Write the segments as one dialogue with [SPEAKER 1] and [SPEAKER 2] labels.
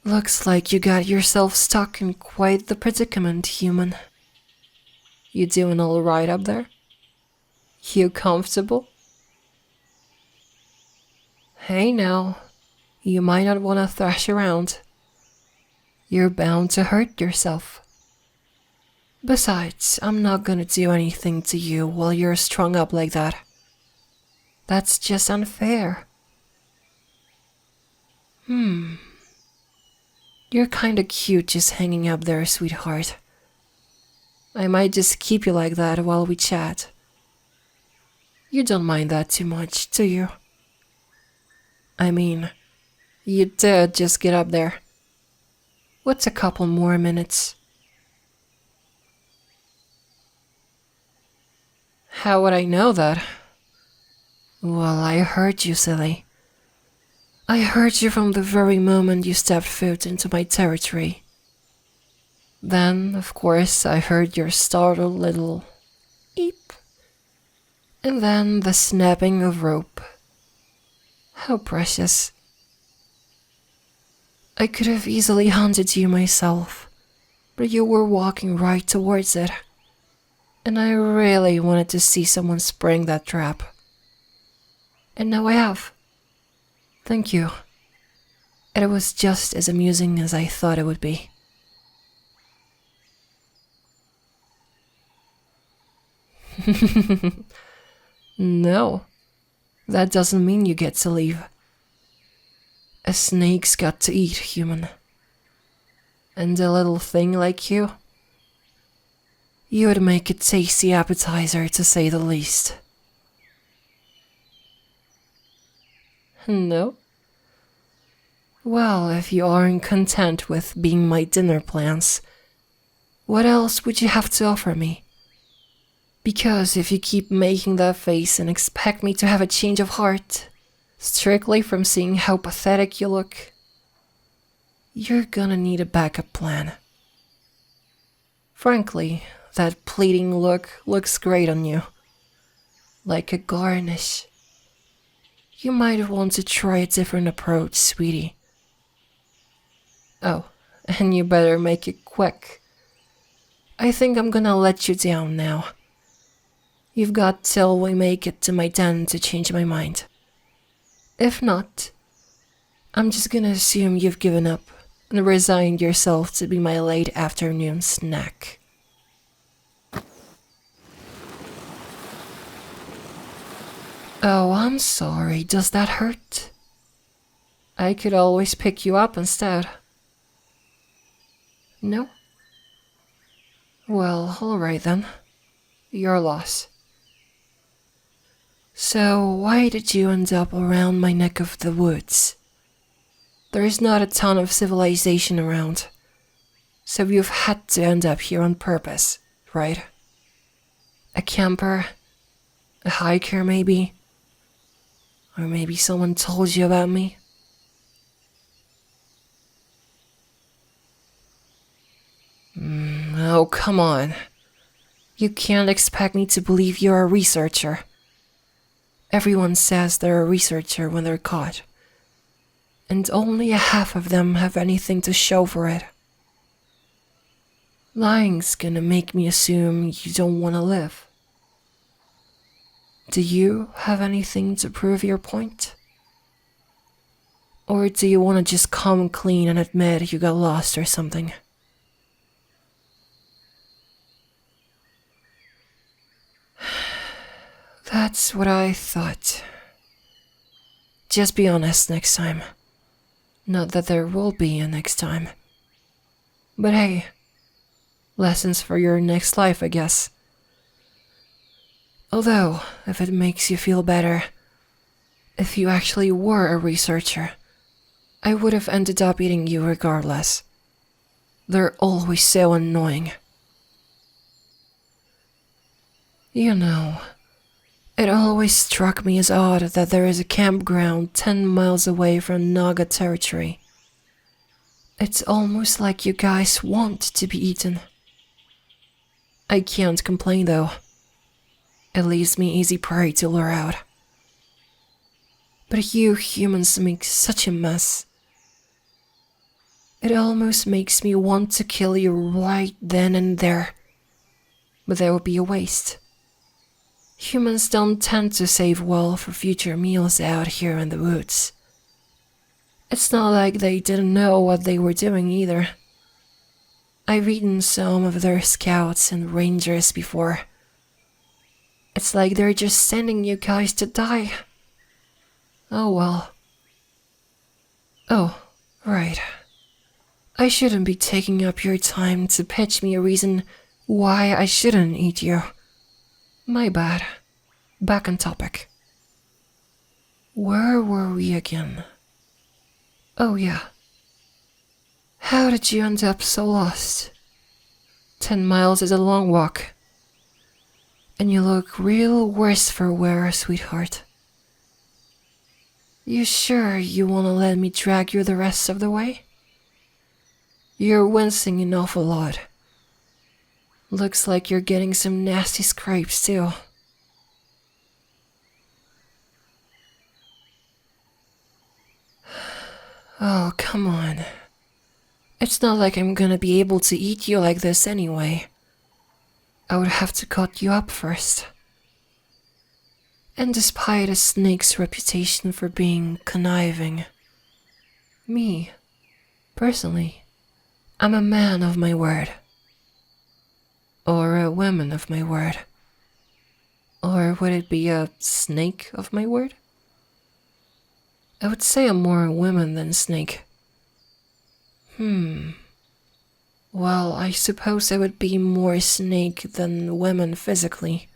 [SPEAKER 1] Looks like you got yourself stuck in quite the predicament, human. You doing all right up there? You comfortable? Hey now, you might not want to thrash around. You're bound to hurt yourself. Besides, I'm not gonna do anything to you while you're strung up like that. That's just unfair. You're kinda cute just hanging up there, sweetheart. I might just keep you like that while we chat. You don't mind that too much, do you? I mean, you did just get up there. What's a couple more minutes? How would I know that? Well, I heard you, silly. I heard you from the very moment you stepped foot into my territory. Then, of course, I heard your startled little eep. And then the snapping of rope. How precious. I could have easily hunted you myself, but you were walking right towards it. And I really wanted to see someone spring that trap. And now I have. Thank you. It was just as amusing as I thought it would be. No, that doesn't mean you get to leave. A snake's got to eat, human. And a little thing like you would make a tasty appetizer, to say the least. No? Well, if you aren't content with being my dinner plans, what else would you have to offer me? Because if you keep making that face and expect me to have a change of heart, strictly from seeing how pathetic you look, you're gonna need a backup plan. Frankly, that pleading look looks great on you. Like a garnish. You might want to try a different approach, sweetie. Oh, and you better make it quick. I think I'm gonna let you down now. You've got till we make it to my den to change my mind. If not, I'm just gonna assume you've given up and resigned yourself to be my late afternoon snack. Oh, I'm sorry. Does that hurt? I could always pick you up instead. No? Well, alright then. Your loss. So, why did you end up around my neck of the woods? There's not a ton of civilization around, so you've had to end up here on purpose, right? A camper? A hiker, maybe? Or maybe someone told you about me? Oh, come on. You can't expect me to believe you're a researcher. Everyone says they're a researcher when they're caught. And only a half of them have anything to show for it. Lying's gonna make me assume you don't want to live. Do you have anything to prove your point? Or do you want to just come clean and admit you got lost or something? That's what I thought. Just be honest next time. Not that there will be a next time. But hey, lessons for your next life, I guess. Although, if it makes you feel better, if you actually were a researcher, I would have ended up eating you regardless. They're always so annoying. You know, it always struck me as odd that there is a campground 10 miles away from Naga territory. It's almost like you guys want to be eaten. I can't complain though. It leaves me easy prey to lure out. But you humans make such a mess. It almost makes me want to kill you right then and there. But that would be a waste. Humans don't tend to save well for future meals out here in the woods. It's not like they didn't know what they were doing either. I've eaten some of their scouts and rangers before. It's like they're just sending you guys to die. Oh well. Oh, right. I shouldn't be taking up your time to pitch me a reason why I shouldn't eat you. My bad. Back on topic. Where were we again? Oh yeah. How did you end up so lost? 10 miles is a long walk. And you look real worse for wear, sweetheart. You sure you want to let me drag you the rest of the way? You're wincing an awful lot. Looks like you're getting some nasty scrapes too. Oh, come on. It's not like I'm gonna be able to eat you like this anyway. I would have to cut you up first. And despite a snake's reputation for being conniving, me, personally, I'm a man of my word. Or a woman of my word. Or would it be a snake of my word? I would say I'm more woman than snake. Well, I suppose I would be more snake than woman physically.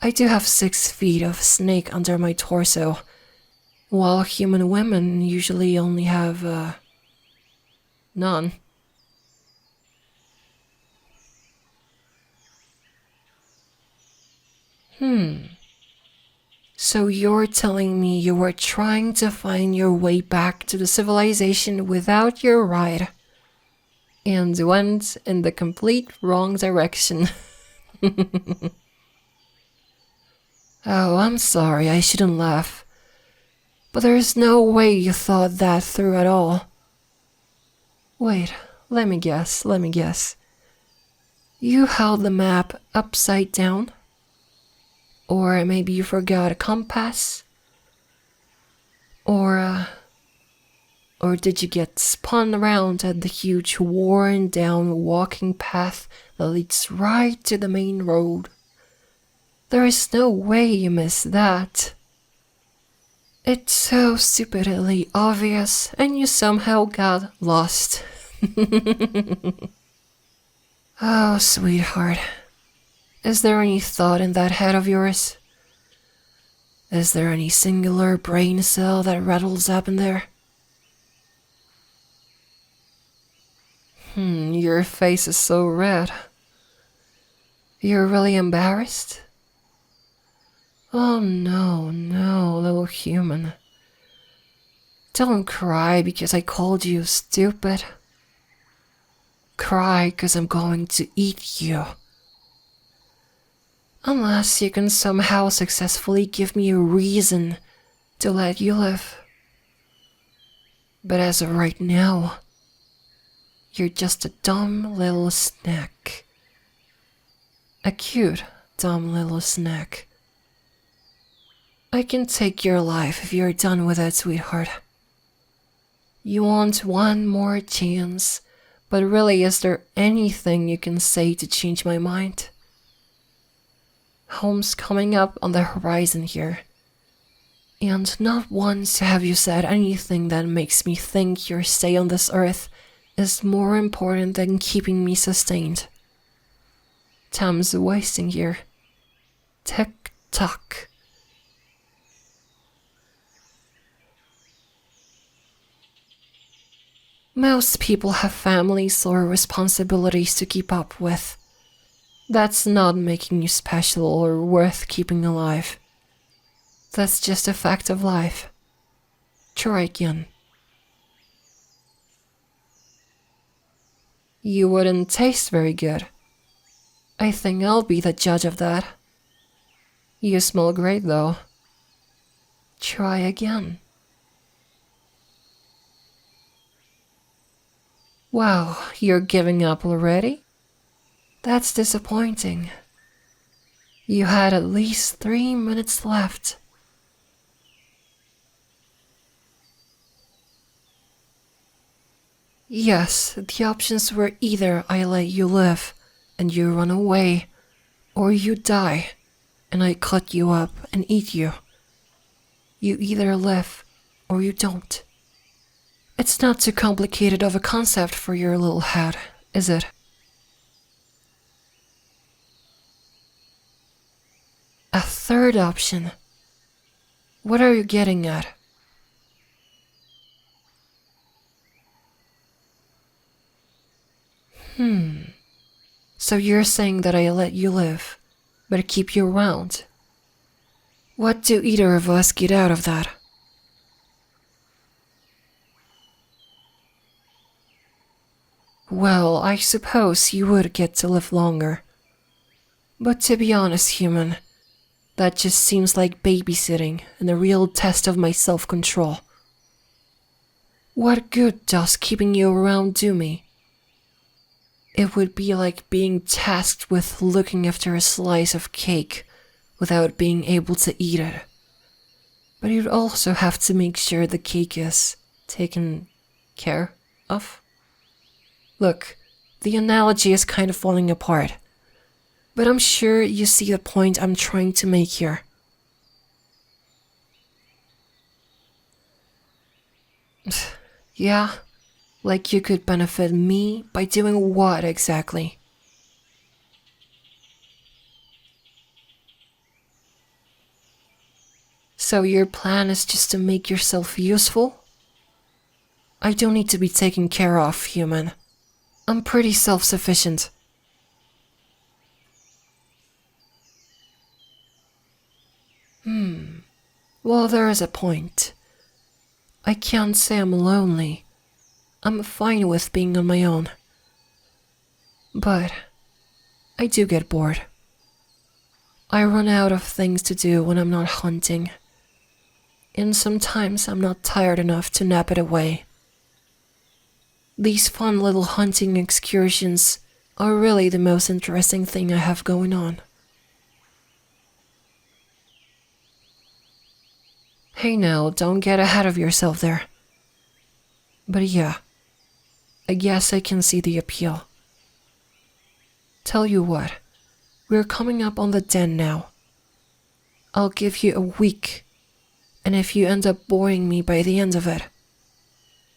[SPEAKER 1] I do have 6 feet of snake under my torso, while human women usually only have, none. So you're telling me you were trying to find your way back to the civilization without your ride, and went in the complete wrong direction. Oh, I'm sorry, I shouldn't laugh. But there's no way you thought that through at all. Wait, let me guess. You held the map upside down? Or maybe you forgot a compass? Or did you get spun around at the huge worn down walking path that leads right to the main road? There is no way you missed that. It's so stupidly obvious, and you somehow got lost. Oh, sweetheart. Is there any thought in that head of yours? Is there any singular brain cell that rattles up in there? Your face is so red. You're really embarrassed? Oh no, little human. Don't cry because I called you stupid. Cry because I'm going to eat you. Unless you can somehow successfully give me a reason to let you live. But as of right now, you're just a dumb little snack. A cute, dumb little snack. I can take your life if you're done with it, sweetheart. You want one more chance, but really, is there anything you can say to change my mind? Home's coming up on the horizon here, and not once have you said anything that makes me think your stay on this earth is more important than keeping me sustained. Time's wasting here. Tick-tock. Most people have families or responsibilities to keep up with. That's not making you special or worth keeping alive. That's just a fact of life. Try again. You wouldn't taste very good. I think I'll be the judge of that. You smell great though. Try again. Wow, you're giving up already? That's disappointing. You had at least 3 minutes left. Yes, the options were either I let you live and you run away, or you die and I cut you up and eat you. You either live or you don't. It's not too complicated of a concept for your little head, is it? A third option. What are you getting at? So you're saying that I let you live, but keep you around. What do either of us get out of that? Well, I suppose you would get to live longer. But to be honest, human, that just seems like babysitting and a real test of my self-control. What good does keeping you around do me? It would be like being tasked with looking after a slice of cake without being able to eat it. But you'd also have to make sure the cake is taken care of. Look, the analogy is kind of falling apart, but I'm sure you see the point I'm trying to make here. Yeah, like you could benefit me by doing what exactly? So your plan is just to make yourself useful? I don't need to be taken care of, human. I'm pretty self-sufficient. Well, there is a point. I can't say I'm lonely. I'm fine with being on my own. But I do get bored. I run out of things to do when I'm not hunting. And sometimes I'm not tired enough to nap it away. These fun little hunting excursions are really the most interesting thing I have going on. Hey now, don't get ahead of yourself there. But yeah, I guess I can see the appeal. Tell you what, we're coming up on the den now. I'll give you a week, and if you end up boring me by the end of it,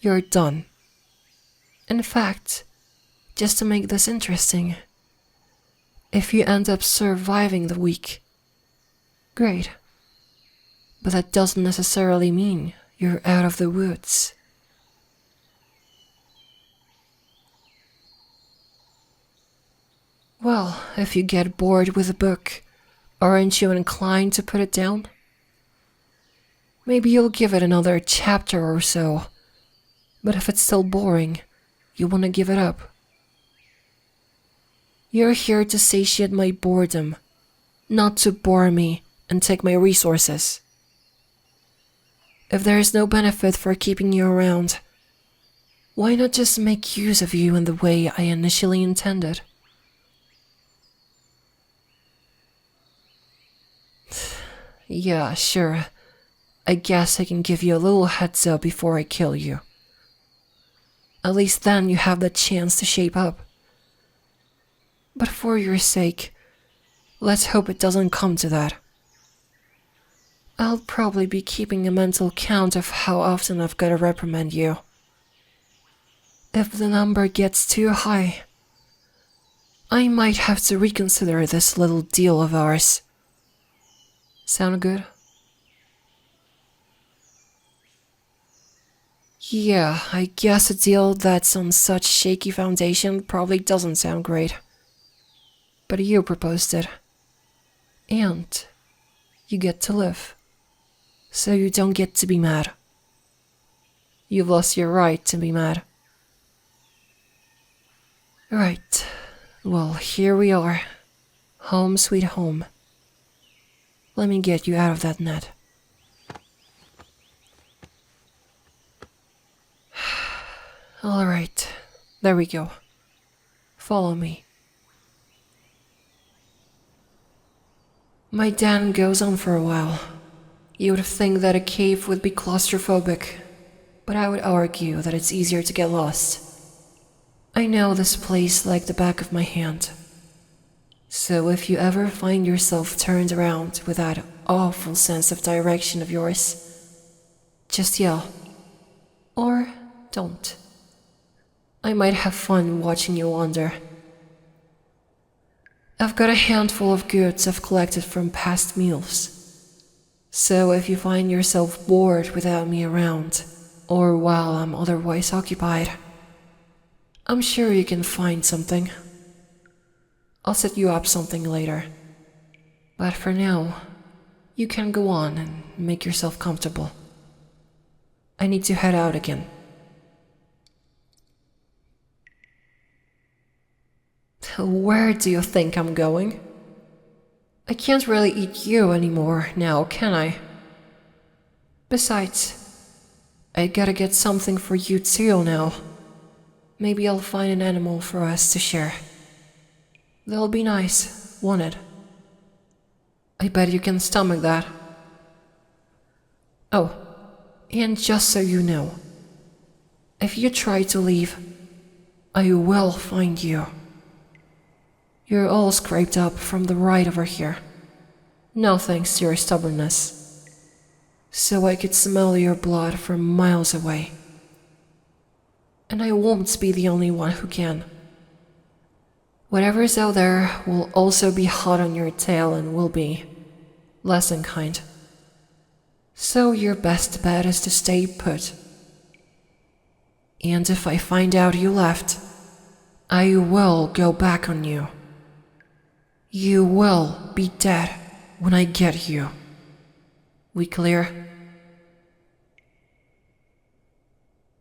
[SPEAKER 1] you're done. In fact, just to make this interesting, if you end up surviving the week, great. But that doesn't necessarily mean you're out of the woods. Well, if you get bored with a book, aren't you inclined to put it down? Maybe you'll give it another chapter or so, but if it's still boring, you want to give it up. You're here to satiate my boredom, not to bore me and take my resources. If there is no benefit for keeping you around, why not just make use of you in the way I initially intended? Yeah, sure. I guess I can give you a little heads up before I kill you. At least then you have the chance to shape up. But for your sake, let's hope it doesn't come to that. I'll probably be keeping a mental count of how often I've got to reprimand you. If the number gets too high, I might have to reconsider this little deal of ours. Sound good? Yeah, I guess a deal that's on such shaky foundation probably doesn't sound great. But you proposed it. And you get to live. So you don't get to be mad. You've lost your right to be mad. Right. Well, here we are. Home sweet home. Let me get you out of that net. Alright. There we go. Follow me. My den goes on for a while. You would think that a cave would be claustrophobic, but I would argue that it's easier to get lost. I know this place like the back of my hand. So if you ever find yourself turned around with that awful sense of direction of yours, just yell. Or don't. I might have fun watching you wander. I've got a handful of goods I've collected from past meals. So if you find yourself bored without me around, or while I'm otherwise occupied, I'm sure you can find something. I'll set you up something later. But for now, you can go on and make yourself comfortable. I need to head out again. Where do you think I'm going? I can't really eat you anymore now, can I? Besides, I gotta get something for you too now. Maybe I'll find an animal for us to share. That'll be nice, won't it? I bet you can stomach that. Oh, and just so you know, if you try to leave, I will find you. You're all scraped up from the ride over here. No thanks to your stubbornness. So I could smell your blood from miles away. And I won't be the only one who can. Whatever's out there will also be hot on your tail and will be less than kind. So your best bet is to stay put. And if I find out you left, I will go back on you. You will be dead when I get you. We clear?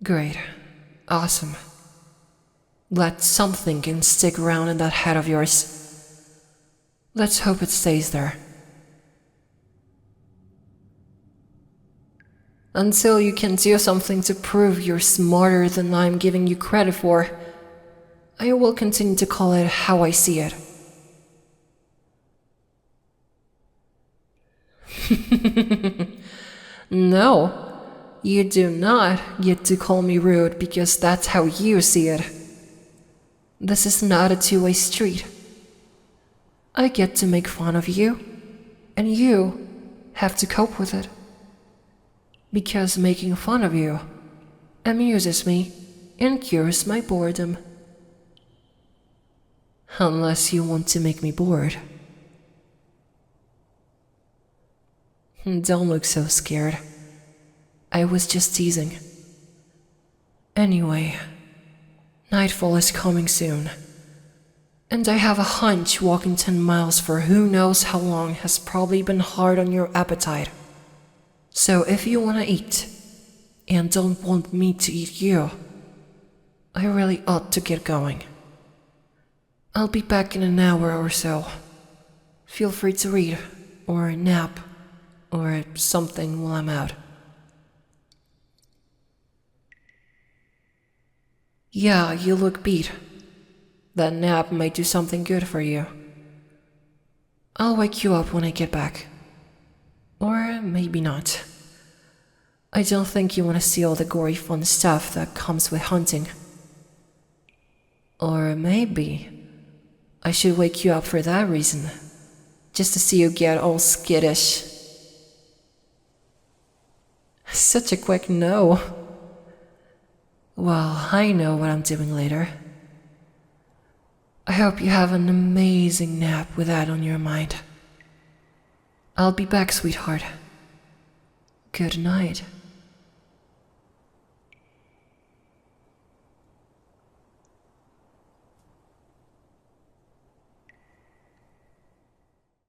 [SPEAKER 1] Great. Awesome. Glad something can stick around in that head of yours. Let's hope it stays there. Until you can do something to prove you're smarter than I'm giving you credit for, I will continue to call it how I see it. No, you do not get to call me rude because that's how you see it. This is not a two-way street. I get to make fun of you, and you have to cope with it. Because making fun of you amuses me and cures my boredom. Unless you want to make me bored. Don't look so scared. I was just teasing. Anyway, nightfall is coming soon. And I have a hunch walking 10 miles for who knows how long has probably been hard on your appetite. So if you want to eat, and don't want me to eat you, I really ought to get going. I'll be back in an hour or so. Feel free to read, or nap, or something while I'm out. Yeah, you look beat. That nap might do something good for you. I'll wake you up when I get back. Or maybe not. I don't think you want to see all the gory fun stuff that comes with hunting. Or maybe I should wake you up for that reason, just to see you get all skittish. Such a quick no. Well, I know what I'm doing later. I hope you have an amazing nap with that on your mind. I'll be back, sweetheart. Good night.